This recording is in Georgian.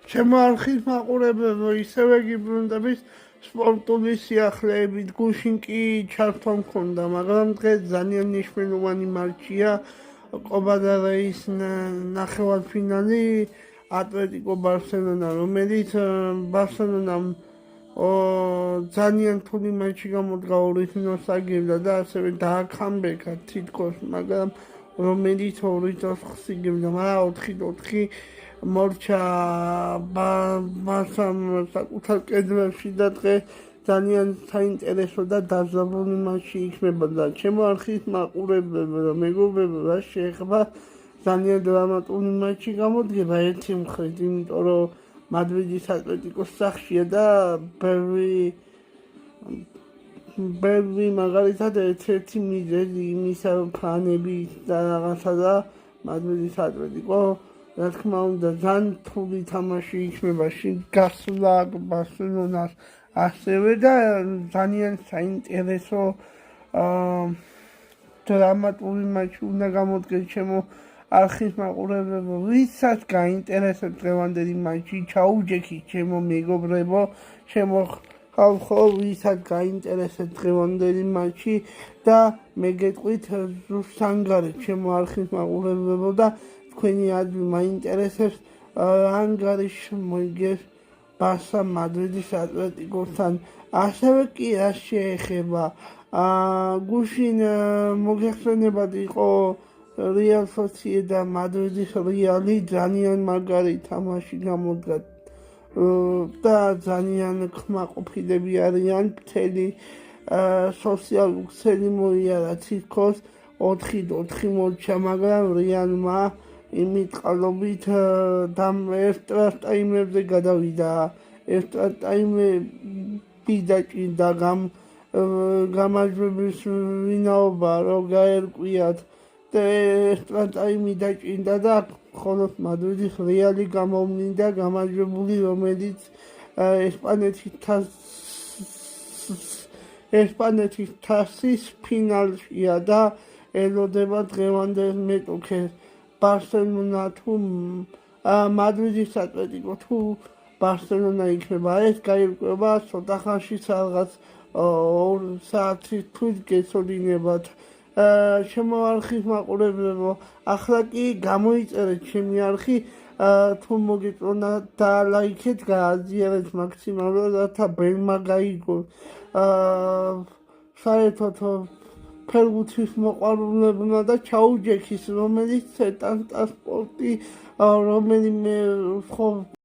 ჩემო არხის მაყურებელო, ისევე გიბრუნდებით სპორტული სიახლეებით, გუშინ კი ჩართვა მქონდა, მაგრამ დღეს ძალიან მნიშვნელოვანი მატჩია, კოპა დელ რეის ნახევარფინალი, ატლეტიკო ბარსელონა, რომელიც ბარსელონამ ძალიან რთული მატჩი გამოდგა 2-0 აგებდა და ასევე დააქამბექა თითქოს, მაგრამ რომელიც 2-0 იგებდა, მაგრამ 4-4 მორჩა ბარსამ საკუთარ კედლებში და დღეს ძალიან საინტერესო და დაძაბული მატჩი იქნებოდა. ჩემო არხის მაყურებელო, მეგობრებო, რა შეეხება ძალიან დრამატული მატჩი გამოდგება ერთი მხრით, იმიტომ რომ მადრიდის ატლეტიკოს სახშია და ბევრი მაგალითად ერთ-ერთი მიზეზი იმისა ფანები და რაღაცა და მადრიდის ატლეტიკო რა თქმა უნდა ძალიან რთული თამაში იქნება გასვლა ბარსელონას ასევე და ძალიან საინტერესო დრამატული მატჩი უნდა გამოდგეს ჩემო არხის მაყურებელო, ვისაც გაინტერესებს დღევანდელი მატჩი, ჩაუჯექით ჩემო მეგობრებო, ჩემო ხალხო, ვისაც გაინტერესებს დღევანდელი მატჩი და მე გეტყვით ზუსტ ანგარეთ ჩემო არხის მაყურებელო და თქვენი აზრი მაინტერესებს ანგარიში მოიგეს ბარსა მადრიდის ატლეტიკოსთან. ასევე კი რა შეეხება გუშინ მოგეხსენებათ იყო რეალ სოციედად მადრიდის რეალი ძალიან მაგარი თამაში გამოდგა და ძალიან კმაყოფილები არიან მთელი სოციალური ქსელი მოიარა თითქოს 4-4 მორჩა, მაგრამ რეალმა იმით ყალობით ექსტრა ტაიმებზე გადავიდა, ექსტრა ტაიმები დაჭირდა გამარჯვების ვინაობა რომ გაერკვიათ და ექსტრა ტაიმი დაჭირდა და მხოლოდ მადრიდის რეალი გამოვლინდა გამარჯვებული, რომელიც ესპანეთის თასის ფინალშია და ელოდება დღევანდელ მეტოქეს ბარსელონა თუ მადრიდის ატლეტიკო თუ ბარსელონა იქნება. ეს გაირკვევა ცოტა ხანში რაღაც 2 საათის თვით გეცოდინებათ. ჩემო არხის მაყურებელო, ახლა კი გამოიწერეთ ჩემი არხი, თუ მოგეწონათ და ლაიქეთ, გააზიარეთ მაქსიმალურად, რათა ბელმა გაიგოს. საერთოდ ფეხბურთის მოყვარულებმა და ჩაუჯექის, რომელიც ცეტანტა სპორტი, რომელიმე